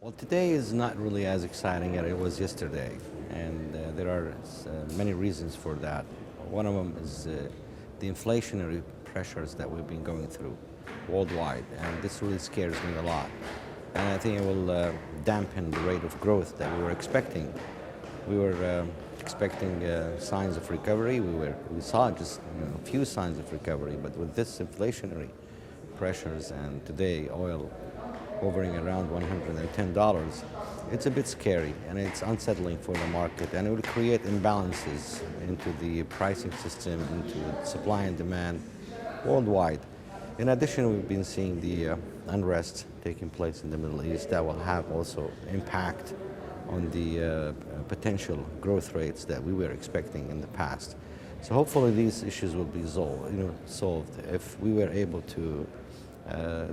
Well, today is not really as exciting as it was yesterday, and there are many reasons for that. One of them is the inflationary pressures that we've been going through worldwide, and this really scares me a lot. And I think it will dampen the rate of growth that we were expecting. We were expecting signs of recovery. We saw just a few signs of recovery, but with this inflationary pressures and today oil hovering around $110, it's a bit scary and it's unsettling for the market, and it will create imbalances into the pricing system, into supply and demand worldwide. In addition, we've been seeing the unrest taking place in the Middle East that will have also impact on the potential growth rates that we were expecting in the past. So hopefully these issues will be solved if we were able to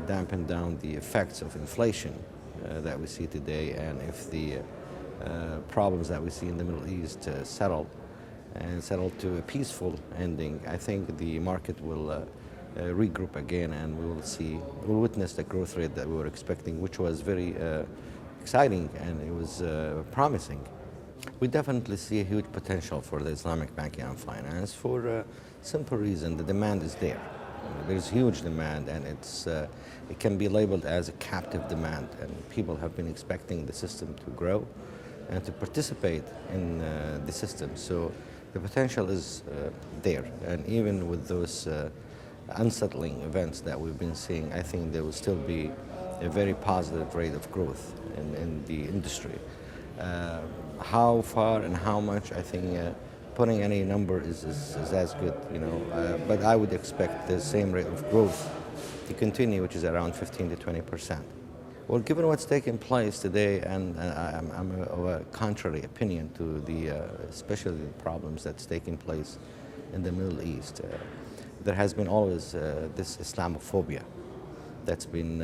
dampen down the effects of inflation that we see today, and if the problems that we see in the Middle East settle to a peaceful ending. I think the market will regroup again, and we'll witness the growth rate that we were expecting, which was very exciting and it was promising. We definitely see a huge potential for the Islamic banking and finance for a simple reason: the demand is there. There's huge demand, and it can be labeled as a captive demand, and people have been expecting the system to grow and to participate in the system. So the potential is there, and even with those unsettling events that we've been seeing, I think there will still be a very positive rate of growth in the industry. How far and how much, I think putting any number is as good, but I would expect the same rate of growth to continue, which is around 15 to 20%. Well, given what's taking place today, and I'm of a contrary opinion to especially the problems that's taking place in the Middle East, there has been always this Islamophobia that's been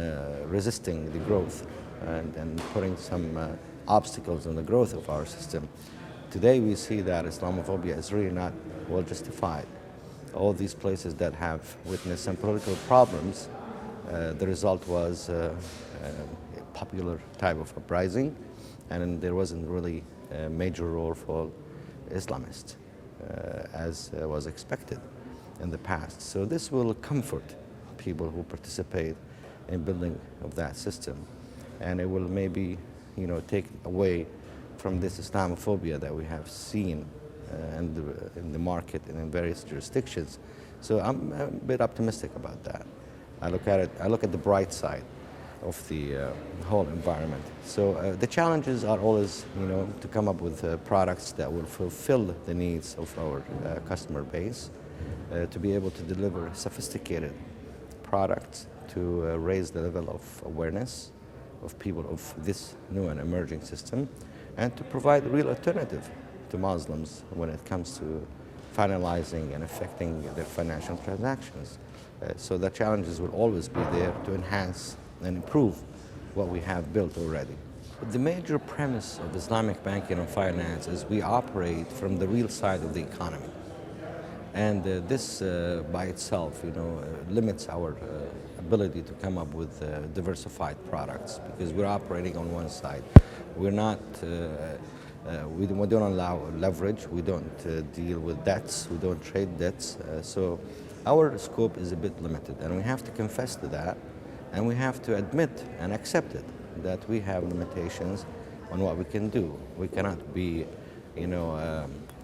resisting the growth and putting some obstacles in the growth of our system. Today we see that Islamophobia is really not well justified. All these places that have witnessed some political problems, the result was a popular type of uprising, and there wasn't really a major role for Islamists as was expected in the past. So this will comfort people who participate in building of that system, and it will maybe take away from this Islamophobia that we have seen in the market and in various jurisdictions. So I'm a bit optimistic about that. I look at the bright side of the whole environment. So the challenges are always, to come up with products that will fulfill the needs of our customer base, to be able to deliver sophisticated products to raise the level of awareness of people of this new and emerging system, and to provide a real alternative to Muslims when it comes to finalizing and affecting their financial transactions. So the challenges will always be there to enhance and improve what we have built already. But the major premise of Islamic banking and finance is we operate from the real side of the economy. And this by itself, limits our ability to come up with diversified products, because we're operating on one side. We're not, we don't allow leverage, we don't deal with debts, we don't trade debts. So our scope is a bit limited, and we have to confess to that, and we have to admit and accept it, that we have limitations on what we can do. We cannot be,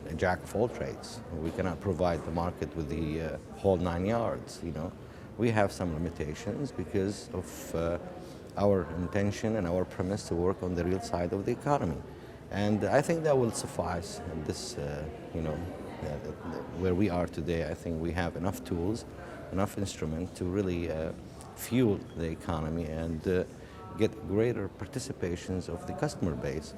a jack of all trades. We cannot provide the market with the whole 9 yards. We have some limitations because of our intention and our premise to work on the real side of the economy. And I think that will suffice in this, where we are today. I think we have enough tools, enough instruments to really fuel the economy and get greater participations of the customer base.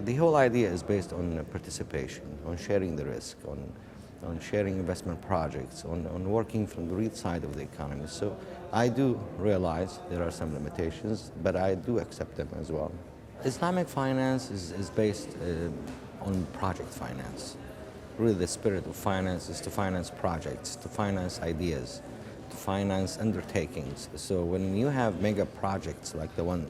The whole idea is based on participation, on sharing the risk, on sharing investment projects, on working from the real side of the economy. So I do realize there are some limitations, but I do accept them as well. Islamic finance is based on project finance. Really, the spirit of finance is to finance projects, to finance ideas, to finance undertakings. So when you have mega projects like the one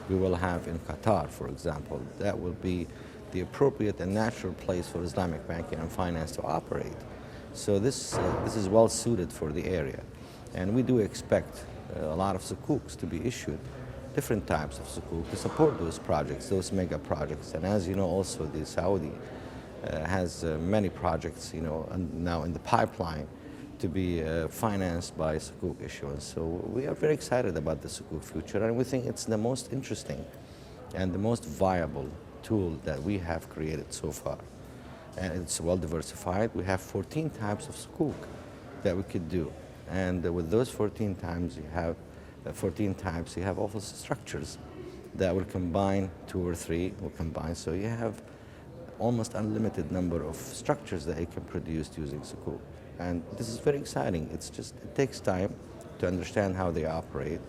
we will have in Qatar, for example. That will be the appropriate and natural place for Islamic banking and finance to operate. So this is well suited for the area. And we do expect a lot of sukuks to be issued, different types of sukuk, to support those projects, those mega projects. And as you know, also the Saudi has many projects, now in the pipeline to be financed by sukuk issuance. So we are very excited about the sukuk future, and we think it's the most interesting and the most viable tool that we have created so far. And it's well diversified. We have 14 types of sukuk that we could do. And with those 14 types, you have also structures that will combine, 2 or 3 will combine. So you have almost unlimited number of structures that you can produce using sukuk. And this is very exciting. It takes time to understand how they operate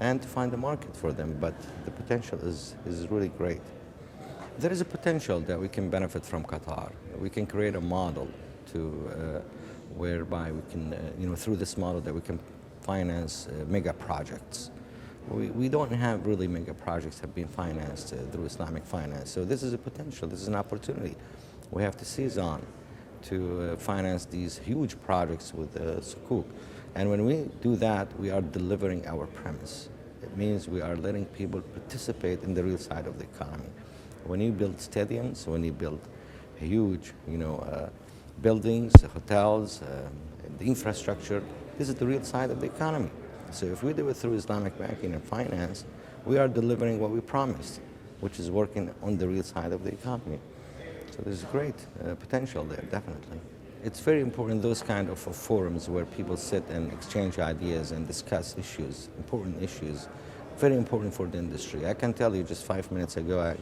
and to find a market for them, but the potential is really great. There is a potential that we can benefit from Qatar. We can create a model whereby we can, through this model that we can finance mega projects. We don't have really mega projects have been financed through Islamic finance. So this is a potential, this is an opportunity we have to seize on to finance these huge projects with sukuk. And when we do that, we are delivering our premise. It means we are letting people participate in the real side of the economy. When you build stadiums, when you build huge, buildings, hotels, the infrastructure, this is the real side of the economy. So if we do it through Islamic banking and finance, we are delivering what we promised, which is working on the real side of the economy. So there's great potential there, definitely. It's very important, those kind of forums where people sit and exchange ideas and discuss issues, important issues, very important for the industry. I can tell you just 5 minutes ago, I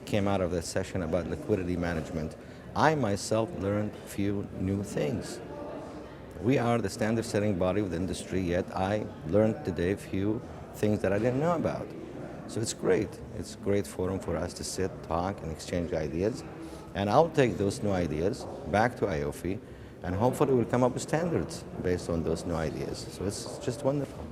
came out of that session about liquidity management. I myself learned a few new things. We are the standard setting body of the industry, yet I learned today a few things that I didn't know about. So it's great. It's a great forum for us to sit, talk, and exchange ideas. And I'll take those new ideas back to IOFI, and hopefully we'll come up with standards based on those new ideas. So it's just wonderful.